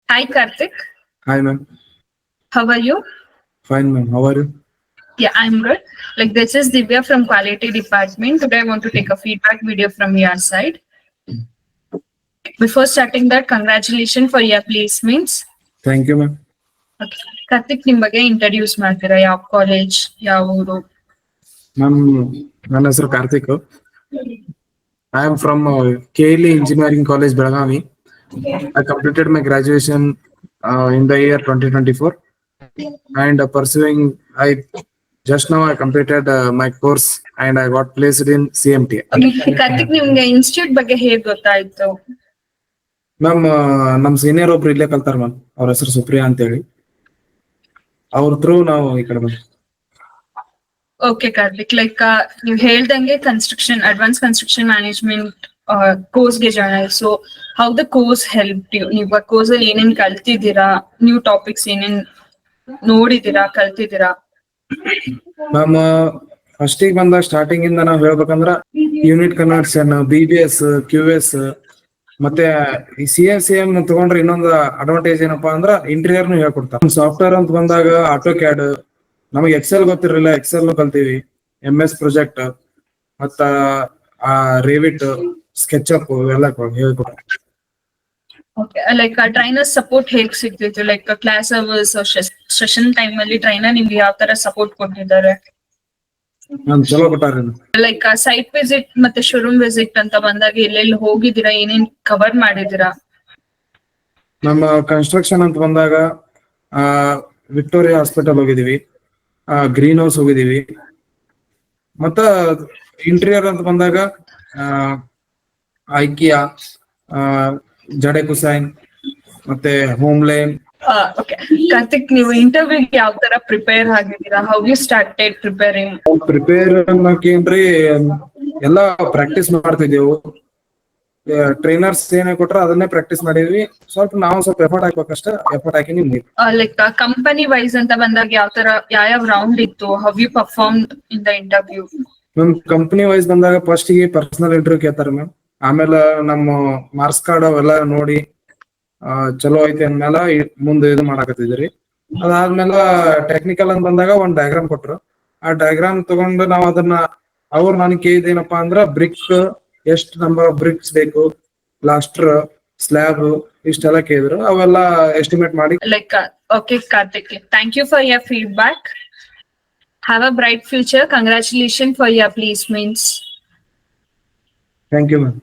Hi Karthik, Hi, ma'am. how are you? Fine, ma'am. How are you? Yeah, I'm good. Like this is Divya from Quality Department. Today I want to take a feedback video from your side. Before starting that, congratulations for your placements. Thank you, ma'am. Okay. Karthik ನಿಮ್ ಬಗ್ಗೆ introduce ಮಾಡ್ತೀರಾ ಯಾವ college ಯಾವ ಊರು Ma'am, ನನ್ನ ಹೆಸರು Karthik. I am from KLE Engineering College, Belagavi. I completed my graduation in the year 2024 and pursuing. I just now I completed my course and I got placed in CMT. Karthik ನಿಮ್ಗೆ institute ಬಗ್ಗೆ ಹೇಗ್ ಗೊತ್ತಾಯ್ತು ma'am ನಮ್ಮ senior ಒಬ್ರು ಇಲ್ಲೇ ಕಲ್ತಾರ ma'am. ಅವ್ರ ಹೆಸರು ಸುಪ್ರಿಯಾ ಅಂತ ಹೇಳಿ. ಅವ್ರ ಥ್ರೂ ನಾವು ಈ ಕಡೆ ಬಂದ್ವಿ. ಓಕೆ ಕಾರ್ತಿಕ್ ಲೈಕ್ ನೀವು ಹೇಳ್ದಂಗೆ ಅಡ್ವಾನ್ಸ್ ಕನ್ಸ್ಟ್ರಕ್ಷನ್ ಮ್ಯಾನೇಜ್ಮೆಂಟ್ ಕೋರ್ಸ್ಗೆ join so how the course help you ನೀವು ಕೋರ್ಸ್ ಅಲ್ಲಿ ಏನೇನ್ ಕಲ್ತಿದ್ದೀರಾ ನ್ಯೂ ಟಾಪಿಕ್ಸ್ ಏನೇನ್ ನೋಡಿದೀರಾ ಕಲ್ತಿದ್ದೀರಾ ಮ್ಯಾಮ್ ಫಸ್ಟಿಗೆ ಬಂದಾಗ ಸ್ಟಾರ್ಟಿಂಗ್ ಇಂದ ನಾವ್ ಹೇಳ್ಬೇಕಂದ್ರ ಯೂನಿಟ್ ಕನ್ವರ್ಷನ್, BBS, QS ಮತ್ತೆ ಈ CM ತಗೊಂಡ್ರೆ ಇನ್ನೊಂದು ಅಡ್ವಾಂಟೇಜ್ ಏನಪ್ಪಾ ಅಂದ್ರ ಇಂಟೀರಿಯರ್ ಹೇಳ್ಕೊಡ್ತಾರೆ. ಸಾಫ್ಟ್ವೇರ್ ಅಂತ ಬಂದಾಗ ಆಟೋ ಕ್ಯಾಡ್, ನಮಗೆ ಎಕ್ಸೆಲ್ ಗೊತ್ತಿರಲಿಲ್ಲ, ಎಕ್ಸೆಲ್ ಕಲ್ತೀವಿ. MS ಪ್ರಾಜೆಕ್ಟ್ ಮತ್ತ ರೇವಿಟ್, ಸ್ಕೆಚ್ಅಪ್ ಇವೆಲ್ಲ ಹೇಳ್ಕೊಡ್ತಾರೆ. ಓಕೆ ಲೈಕ್ ಟ್ರೈನರ್ ಸಪೋರ್ಟ್ ಹೇಗ್ ಸಿಗ್ತಿತ್ತು like class hours session time ಅಲ್ಲಿ ಟ್ರೈನರ್ ನಿಮ್ಗೆ ಯಾವ ತರ ಸಪೋರ್ಟ್ ಕೊಟ್ಟಿದ್ದಾರೆ ಚಲೋ ಕೊಟ್ಟಾರ. ಲೈಕ್ ಸೈಟ್ ವಿಸಿಟ್ ಮತ್ತೆ ಶೋರೂಮ್ ವಿಸಿಟ್ ಅಂತ ಬಂದಾಗ ಎಲ್ಲೆಲ್ಲಿ ಹೋಗಿದ್ದೀರಾ ಏನೇನ್ ಕವರ್ ಮಾಡಿದೀರಾ ನಮ್ಮ ಕನ್ಸ್ಟ್ರಕ್ಷನ್ ಅಂತ ಬಂದಾಗ ವಿಕ್ಟೋರಿಯಾ ಹಾಸ್ಪಿಟಲ್ ಹೋಗಿದೀವಿ, ಗ್ರೀನ್ ಹೌಸ್ ಹೋಗಿದೀವಿ. ಮತ್ತ ಇಂಟೀರಿಯರ್ ಅಂತ ಬಂದಾಗ ಐಕಿಯಾ, ಜಡೆ ಕುಸೈನ್ ಮತ್ತೆ ಹೋಮ್ಲೇನ್. ಓಕೆ ಕಾರ್ತಿಕ್ ನೀವು ಇಂಟರ್ವ್ಯೂಗೆ ಯಾವ ತರ ಪ್ರಿಪೇರ್ ಆಗಿದ್ದೀರಾ how you started preparing prepare ಅನ್ನಕೇನ್ರಿ ಎಲ್ಲಾ ಪ್ರಾಕ್ಟೀಸ್ ಮಾಡ್ತಿದ್ದೆವು. ಟ್ರೈನರ್ಸ್ ಏನೇ ಕೊಟ್ರ ಅದನ್ನೇ ಪ್ರಾಕ್ಟೀಸ್ ಮಾಡಿದ್ವಿ. ಸ್ವಲ್ಪ ಎಫರ್ಟ್ ಹಾಕ್ಬೇಕಷ್ಟ, ಎಫರ್ಟ್ ಹಾಕಿ ಲೈಕ್ ಕಂಪನಿ ವೈಸ್ ಅಂತ ಬಂದಾಗ ಯಾವ ರೌಂಡ್ ಇತ್ತು how you perform in the interview ನಮ್ ಕಂಪನಿ ವೈಸ್ ಬಂದಾಗ ಫಸ್ಟ್ ಗೆ ಪರ್ಸನಲ್ ಇಂಟರ್ವ್ಯೂ ಕೇಳ್ತಾರ ಮ್ಯಾಮ್. ಆಮೇಲೆ ನಮ್ಮ ಮಾರ್ಕ್ಸ್ ಕಾರ್ಡ್ ಅವೆಲ್ಲ ನೋಡಿ ಚಲೋ ಐತಿ ಅಂದ್ಮೇಲೆ ಮುಂದೆ ಇದು ಮಾಡಾಕತ್ತಿದ್ರಿ. ಅದಾದ್ಮೇಲೆ ಟೆಕ್ನಿಕಲ್ ಅಂತ ಬಂದಾಗ ಒಂದ್ ಡಯಾಗ್ರಾಮ್ ಕೊಟ್ರು. ಆ ಡಯಾಗ್ರಾಮ್ ತಗೊಂಡು ನಾವ್ ಅದನ್ನ ನನಗೆ ಕೇಳಿದೇನಪ್ಪಾ ಅಂದ್ರ ಬ್ರಿಕ್ ಎಷ್ಟ್ ನಂಬರ್ ಆಫ್ ಬ್ರಿಕ್ಸ್ ಬೇಕು, ಪ್ಲಾಸ್ಟರ್, ಸ್ಲ್ಯಾಬ್ ಇಷ್ಟೆಲ್ಲ ಕೇಳಿದ್ರು. ಅವೆಲ್ಲ ಎಸ್ಟಿಮೇಟ್ ಮಾಡಿ. Like okay Karthik thank you for your feedback. Have a bright future. Congratulations for your placements. Thank you, ma'am.